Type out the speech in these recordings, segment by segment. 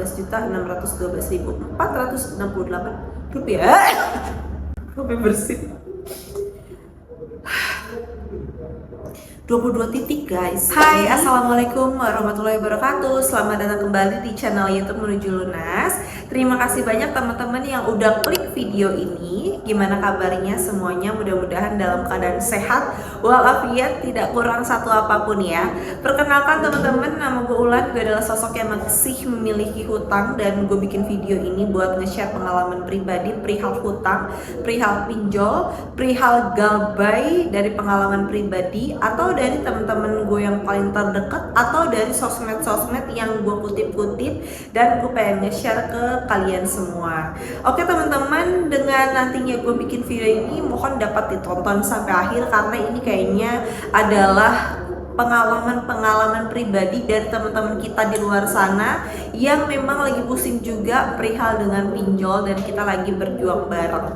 15.612.468 rupiah. Kopi bersih. 22 titik guys. Hai, assalamualaikum warahmatullahi wabarakatuh. Selamat datang kembali di channel YouTube Menuju Lunas. Terima kasih banyak teman-teman yang udah klik video ini. Gimana kabarnya semuanya? Mudah-mudahan dalam keadaan sehat walafiat, tidak kurang satu apapun ya. Perkenalkan teman-teman, nama gue Ulan. Gue adalah sosok yang masih memiliki hutang dan gue bikin video ini buat nge-share pengalaman pribadi perihal hutang, perihal pinjol, perihal galbay dari pengalaman pribadi atau dari teman-teman gue yang paling terdekat atau dari sosmed-sosmed yang gue kutip-kutip dan gue pengen nge-share ke kalian semua. Oke teman-teman, dengan nantinya gue bikin video ini mohon dapat ditonton sampai akhir karena ini kayaknya adalah pengalaman-pengalaman pribadi dari teman-teman kita di luar sana yang memang lagi pusing juga perihal dengan pinjol dan kita lagi berjuang bareng.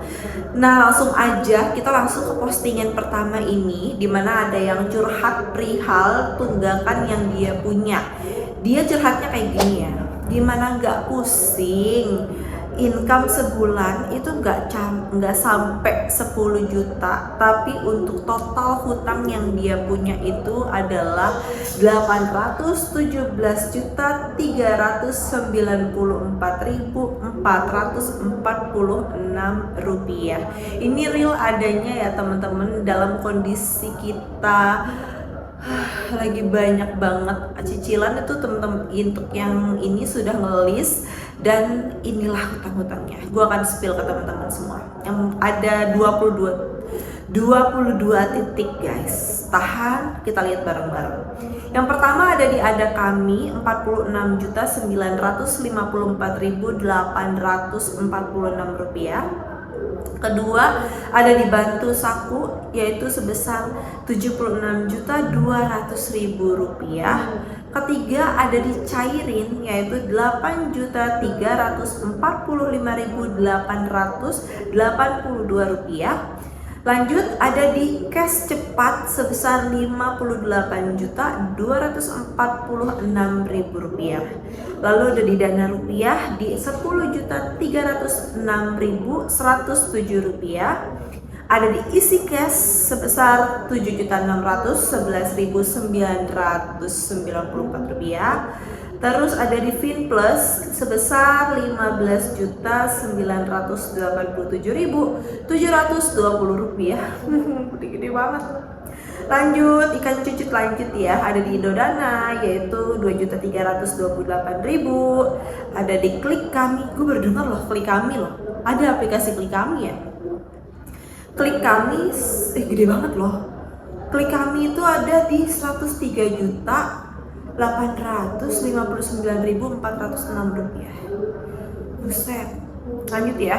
Nah langsung aja kita langsung ke postingan pertama ini, dimana ada yang curhat perihal tunggakan yang dia punya. Dia curhatnya kayak gini ya, gimana nggak pusing, income sebulan itu nggak sampai 10 juta, tapi untuk total hutang yang dia punya itu adalah 817.394.446 rupiah. Ini real adanya ya teman-teman, dalam kondisi kita lagi banyak banget cicilan itu teman-teman. Untuk yang ini sudah ngelis dan inilah hutang-hutangnya. Gue akan spill ke teman-teman semua. Yang ada 22 titik guys. Tahan, kita lihat bareng-bareng. Yang pertama ada di Ada Kami 46.954.846 rupiah. Kedua ada di Bantu Saku yaitu sebesar 76.200.000 rupiah. Ketiga ada di Cairin yaitu 8.345.882 rupiah. Lanjut ada di Cash Cepat sebesar 58.246.000 rupiah. Lalu ada di Dana Rupiah di 10.306.107 rupiah. Ada di Isi Cash sebesar 7.611.994 rupiah. Terus ada di Finplus sebesar 15.987.720 rupiah. Gede banget. Lanjut, ikan cucut lanjut ya. Ada di Indodana yaitu 2.328.000. Ada di Klik Kami. Gue baru dengar loh Klik Kami loh. Ada aplikasi Klik Kami ya. Klik Kami gede banget loh. Klik Kami itu ada di 103.859.406 rupiah. Buset. Lanjut ya.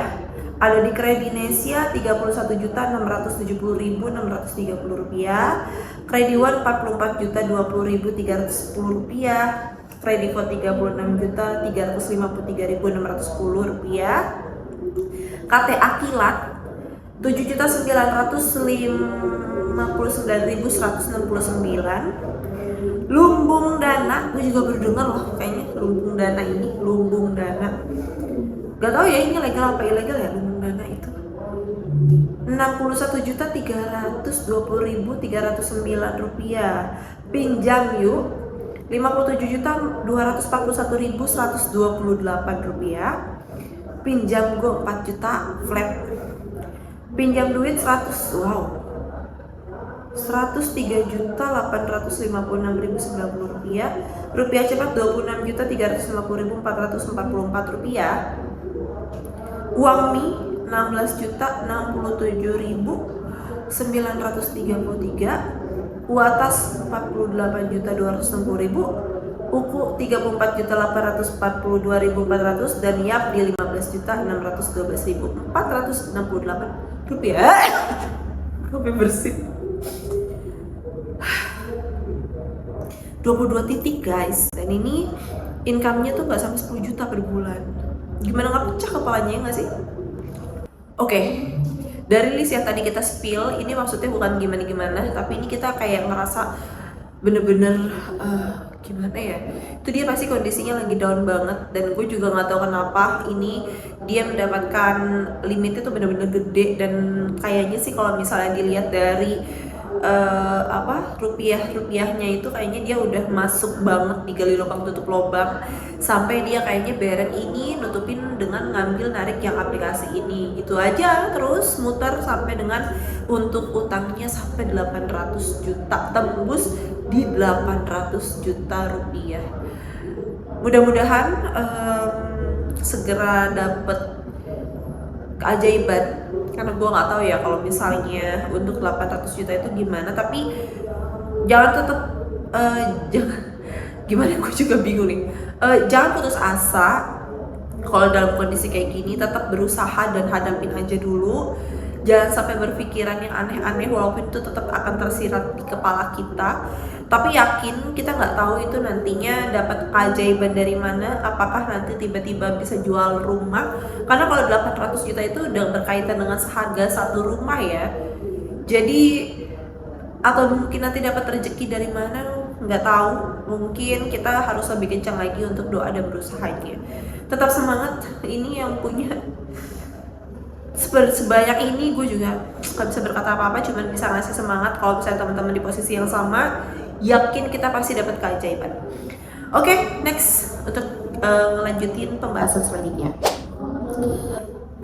Ada di Kredinesia 31.670.630 rupiah. Krediwan 44.020.310 rupiah. Krediko 36.353.610 rupiah. KTA Kilat 7.959.169. Lumbung Dana, gue juga baru dengar loh kayaknya Lumbung Dana ini, Lumbung Dana. Gak tau ya ini legal apa ilegal ya Lumbung Dana itu. 61.320.309 rupiah. Pinjam Yuk 57.241.128 rupiah. Pinjam Go 4 juta flat. Pinjam duit 103.856.090 rupiah. Rupiah cepat 26.350.444 rupiah. Uang Mi 16.067.933. Uatas 48.260.000. Uku 34.842.400 dan Yap di 15.612.468 rupiah. Kopi bersih. 22 titik guys. Dan ini income-nya tuh gak sampai 10 juta per bulan. Gimana gak pecah kepalanya ya gak sih? Oke. Dari list yang tadi kita spill, ini maksudnya bukan gimana-gimana, tapi ini kita kayak ngerasa bener-bener gimana ya, itu dia pasti kondisinya lagi down banget, dan gue juga nggak tahu kenapa ini dia mendapatkan limitnya tuh bener-bener gede. Dan kayaknya sih kalau misalnya dilihat dari rupiahnya itu kayaknya dia udah masuk banget di gali lubang tutup lubang, sampai dia kayaknya beren ini nutupin dengan ngambil narik yang aplikasi ini gitu aja, terus muter sampai dengan untuk utangnya sampai 800 juta, tembus di 800 juta rupiah. Mudah-mudahan segera dapet keajaiban, karena gue nggak tahu ya kalau misalnya untuk 800 juta itu gimana. Tapi jangan tetap jangan gimana, gue juga bingung nih. Jangan putus asa kalau dalam kondisi kayak gini, tetap berusaha dan hadapin aja dulu. Jangan sampai berpikiran yang aneh-aneh, walaupun itu tetap akan tersirat di kepala kita. Tapi yakin, kita nggak tahu itu nantinya dapat keajaiban dari mana. Apakah nanti tiba-tiba bisa jual rumah? Karena kalau 800 juta itu udah berkaitan dengan seharga satu rumah ya. Jadi, atau mungkin nanti dapat rezeki dari mana, nggak tahu. Mungkin kita harus lebih kencang lagi untuk doa dan berusahanya. Tetap semangat, ini yang punya sebanyak ini gue juga gak bisa berkata apa-apa, cuma bisa ngasih semangat. Kalau misalnya teman-teman di posisi yang sama, yakin kita pasti dapat keajaiban. Oke, next untuk ngelanjutin pembahasan selanjutnya.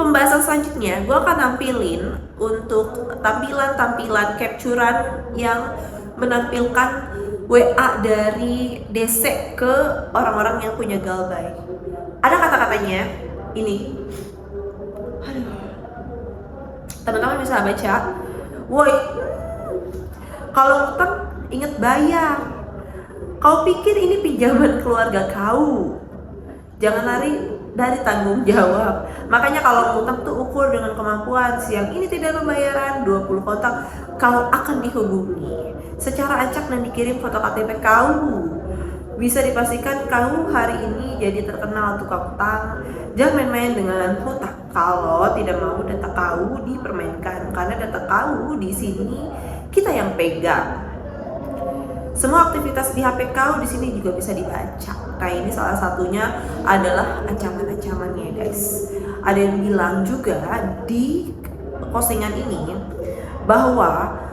Pembahasan selanjutnya gue akan nampilin untuk tampilan capturean yang menampilkan WA dari DC ke orang-orang yang punya galbay. Ada kata-katanya ini. Aduh. Teman-teman bisa baca. Woi, kalau utang inget bayar. Kau pikir ini pinjaman keluarga kau? Jangan lari dari tanggung jawab. Makanya kalau utang tuh ukur dengan kemampuan. Siang ini tidak pembayaran, 20 kontak kau akan dihubungi secara acak dan dikirim foto KTP kau. Bisa dipastikan kau hari ini jadi terkenal tukang utang. Jangan main-main dengan hutang. Kalau tidak mau data kau dipermainkan, karena data kau di sini kita yang pegang. Semua aktivitas di HP kau di sini juga bisa dibaca. Nah, ini salah satunya adalah ancaman-ancamannya, guys. Ada yang bilang juga di postingan ini bahwa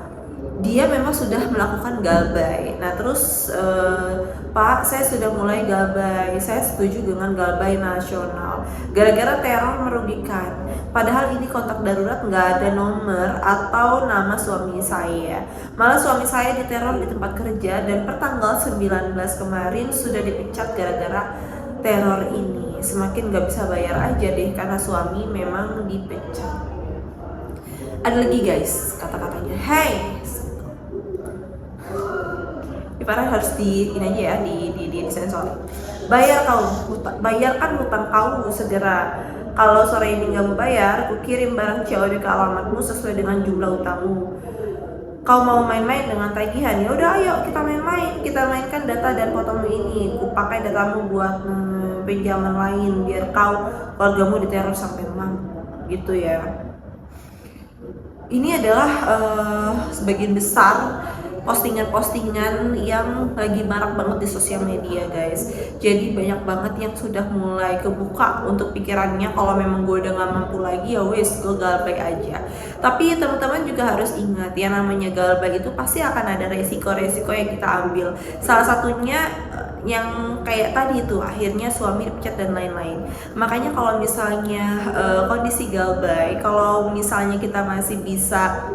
dia memang sudah melakukan galbay. Nah terus Pak, saya sudah mulai galbay, saya setuju dengan galbay nasional. Gara-gara teror merugikan. Padahal ini kontak darurat, nggak ada nomor atau nama suami saya. Malah suami saya diteror di tempat kerja, dan pertanggal 19 kemarin sudah dipecat gara-gara teror ini. Semakin nggak bisa bayar aja deh karena suami memang dipecat. Ada lagi guys kata-katanya. Hey, parah, harus di ini aja ya, di sensor. Bayarkan hutang kau segera. Kalau sore ini nggak mau bayar, ku kirim barang COD ke alamatmu sesuai dengan jumlah utangmu. Kau mau main-main dengan tagihan? Ya udah, ayo kita main-main. Kita mainkan data dan fotomu ini. Ku pakai datamu buat pinjaman lain biar keluargamu diteror sampai mampu, gitu ya. Ini adalah sebagian besar postingan-postingan yang lagi marak banget di sosial media, guys. Jadi banyak banget yang sudah mulai kebuka untuk pikirannya, kalau memang gue udah gak mampu lagi ya wes, gue galbay aja. Tapi teman-teman juga harus ingat ya, namanya galbay itu pasti akan ada resiko-resiko yang kita ambil. Salah satunya yang kayak tadi itu, akhirnya suami dipecat dan lain-lain. Makanya kalau misalnya kondisi galbay, kalau misalnya kita masih bisa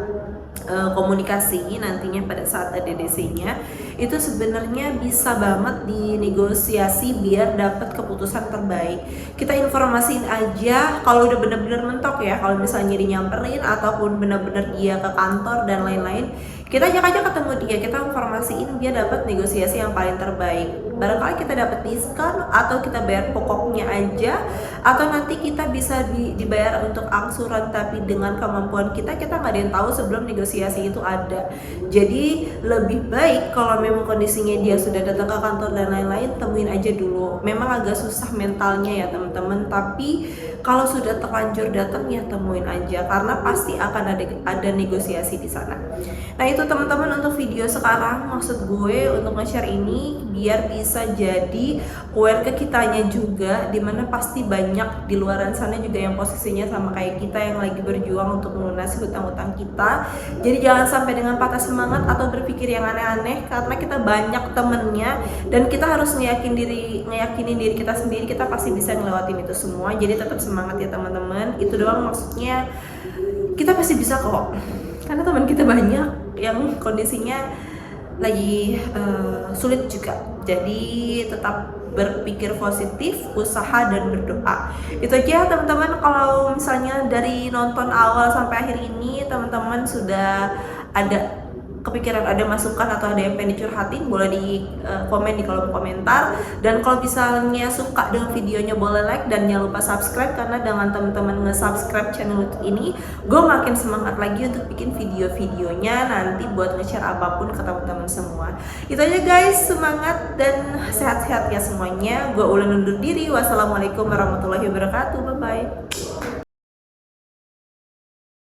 komunikasi nantinya pada saat ada DC-nya, itu sebenarnya bisa banget dinegosiasi biar dapat keputusan terbaik. Kita informasiin aja kalau udah bener-bener mentok ya, kalau misalnya dinyamperin ataupun bener-bener dia ke kantor dan lain-lain, kita ajak aja ketemu dia, kita informasiin dia dapat negosiasi yang paling terbaik. Barangkali kita dapat diskon, atau kita bayar pokoknya aja, atau nanti kita bisa dibayar untuk angsuran, tapi dengan kemampuan kita nggak ada yang tahu sebelum negosiasi itu ada. Jadi lebih baik kalau memang kondisinya dia sudah datang ke kantor dan lain-lain, temuin aja dulu. Memang agak susah mentalnya ya teman-teman, tapi kalau sudah terlanjur datang ya temuin aja, karena pasti akan ada negosiasi di sana. Nah itu teman-teman untuk video sekarang, maksud gue untuk nge-share ini biar bisa jadi aware ke kitanya juga, dimana pasti banyak di luaran sana juga yang posisinya sama kayak kita yang lagi berjuang untuk melunasi hutang-hutang kita. Jadi jangan sampai dengan patah semangat atau berpikir yang aneh-aneh, karena kita banyak temennya dan kita harus ngeyakinin diri kita sendiri, kita pasti bisa ngelewatin itu semua. Jadi tetap semangat ya teman-teman, itu doang maksudnya, kita pasti bisa kok, karena teman kita banyak yang kondisinya lagi sulit juga. Jadi tetap berpikir positif, usaha dan berdoa. Itu aja teman-teman. Kalau misalnya dari nonton awal sampai akhir ini teman-teman sudah ada kepikiran, ada masukan atau ada yang pengen dicurhatin, boleh di komen di kolom komentar. Dan kalau misalnya suka dengan videonya boleh like dan jangan lupa subscribe, karena dengan teman-teman nge-subscribe channel YouTube ini, gue makin semangat lagi untuk bikin video-videonya nanti buat nge-share apapun ke teman-teman semua. Itu aja guys, semangat dan sehat-sehat ya semuanya. Gue Ulan undur diri. Wassalamualaikum warahmatullahi wabarakatuh. Bye bye.